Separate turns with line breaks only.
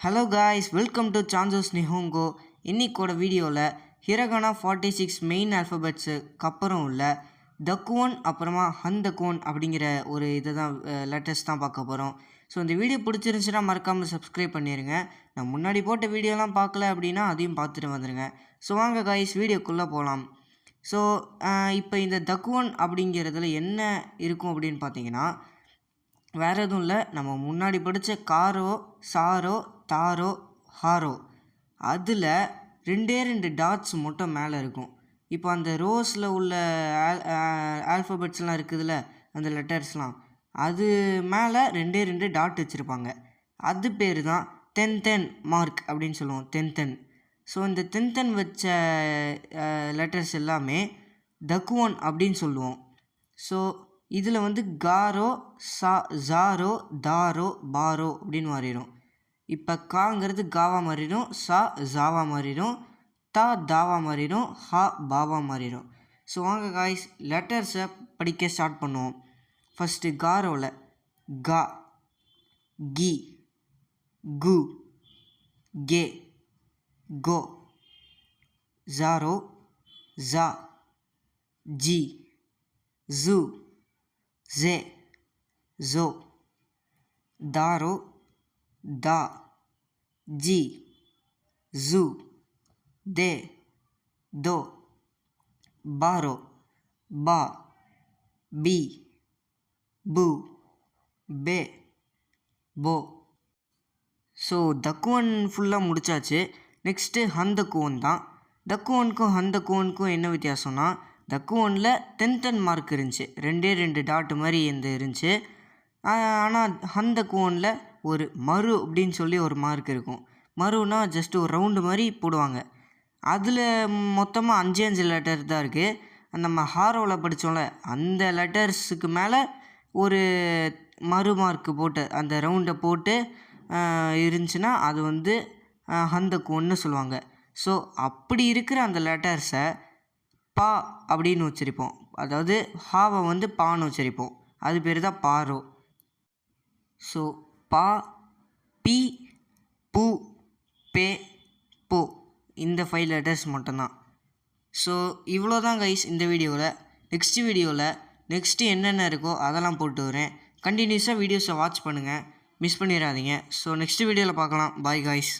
Hello guys, welcome to Sancho's Nihongo. இன்னைக்கோட வீடியோவில் hiragana 46 main ஆல்ஃபபெட்ஸுக்கு அப்புறம் உள்ள தக்குவன் அப்புறமா ஹந்தக்குவன் அப்படிங்கிற ஒரு இதை தான் லெட்டர்ஸ் தான் பார்க்க போகிறோம். ஸோ இந்த வீடியோ பிடிச்சிருந்துச்சுன்னா மறக்காமல் சப்ஸ்கிரைப் பண்ணிடுங்க. நான் முன்னாடி போட்ட வீடியோலாம் பார்க்கல அப்படின்னா அதையும் பார்த்துட்டு வந்துடுங்க. ஸோ வாங்க காய்ஸ், வீடியோக்குள்ளே போகலாம். ஸோ இப்போ இந்த தக்குவன் அப்படிங்கிறதுல என்ன இருக்கும் அப்படின்னு பார்த்தீங்கன்னா, வேறு எதுவும் இல்லை, நம்ம முன்னாடி படித்த காரோ, சாரோ, தாரோ, ஹாரோ அதில் ரெண்டு டாட்ஸ் மட்டும் மேலே இருக்கும். இப்போ அந்த ரோஸில் உள்ள ஆல்ஃபபெட்ஸ்லாம் இருக்குதுல்ல, அந்த லெட்டர்ஸ்லாம், அது மேலே ரெண்டு டாட் வச்சுருப்பாங்க. அது பேர் தான் தென் மார்க் அப்படின்னு சொல்லுவோம், தென். ஸோ இந்த தென் வச்ச லெட்டர்ஸ் எல்லாமே தக்குவன் அப்படின்னு சொல்லுவோம். ஸோ இதில் வந்து காரோ, ஜாரோ, தாரோ, பாரோ அப்படின்னு மாறிடும். இப்போ காங்கிறது காவா மாறிடும், ஜாவா மாறிடும், தாவா மாறிடும், பாவா மாறிடும். ஸோ வாங்க காய்ஸ், லெட்டர்ஸை படிக்க ஸ்டார்ட் பண்ணுவோம். ஃபஸ்ட்டு காரோவில் கா, கி, கு, கே, கோ, ஜாரோ, ஜா, ஜி, ஜூ, ஜே, ஜோ, தாரோ, தா, ஜி, ஜூ, தே, தோ, பாரோ, பா, பி, பூ, பே, போ. ஸோ தக்குவன் ஃபுல்லாக முடித்தாச்சு. நெக்ஸ்ட்டு ஹந்தக்குவன் தான். தக்குவனுக்கும் ஹந்தக்குவனுக்கும் என்ன வித்தியாசம்னா, தக்குவனில் தென் மார்க் இருந்துச்சு, ரெண்டு டாட் மாதிரி இருந்துச்சு. ஆனால் ஹந்தக்குவனில் ஒரு மறு அப்படின்னு சொல்லி ஒரு மார்க் இருக்கும். மறுனா ஜஸ்ட் ஒரு ரவுண்டு மாதிரி போடுவாங்க. அதில் மொத்தமாக 5 லெட்டர் தான் இருக்குது. நம்ம ஹாரோவில் படித்தோம்ல, அந்த லெட்டர்ஸுக்கு மேலே ஒரு மறு மார்க்கு போட்டு அந்த ரவுண்டை போட்டு இருந்துச்சுன்னா அது வந்து ஹந்தக்குவன்னு சொல்லுவாங்க. ஸோ அப்படி இருக்கிற அந்த லெட்டர்ஸை பா அப்படின்னு உச்சரிப்போம். அதாவது ஹாவை வந்து பான்னு உச்சரிப்போம். அது பேர் தான் பாரோ. ஸோ பா, பி, பூ, பே, போ, இந்த 5 லெட்டர்ஸ் மட்டும்தான். ஸோ இவ்வளோ தான் கைஸ் இந்த வீடியோவில். நெக்ஸ்ட்டு என்னென்ன இருக்கோ அதெல்லாம் போட்டு வரேன். கண்டினியூஸாக வீடியோஸை வாட்ச் பண்ணுங்கள், மிஸ் பண்ணிடாதீங்க. ஸோ நெக்ஸ்ட் வீடியோவில் பார்க்கலாம். Bye guys.